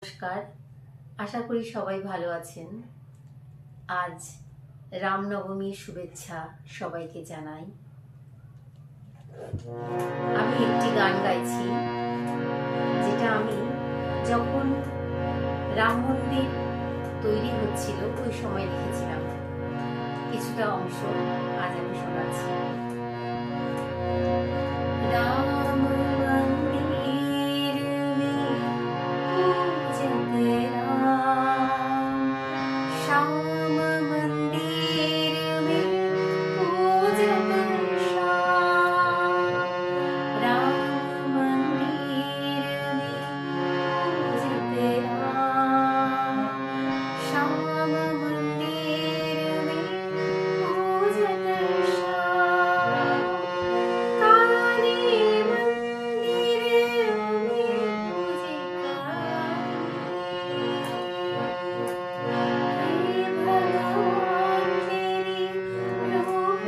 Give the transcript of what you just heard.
নমস্কার, আশা করি সবাই ভালো আছেন। আজ রামনবমীর শুভেচ্ছা সবাইকে জানাই। আমি একটি গান গাইছি, যেটা আমি যখন রাম মন্দির তৈরি হচ্ছিল ওই সময় লিখেছিলাম। কিছুটা অংশ আজ আমি শোনাচ্ছি। রাম मंदिर में पूजत राम, श्याम मंदिर में पूजत श्याम। राम मंदिर में पूजत राम, श्याम मंदिर में पूजत श्याम। काली मंदिर में पूजे काली। हे भगवान तेरी रूप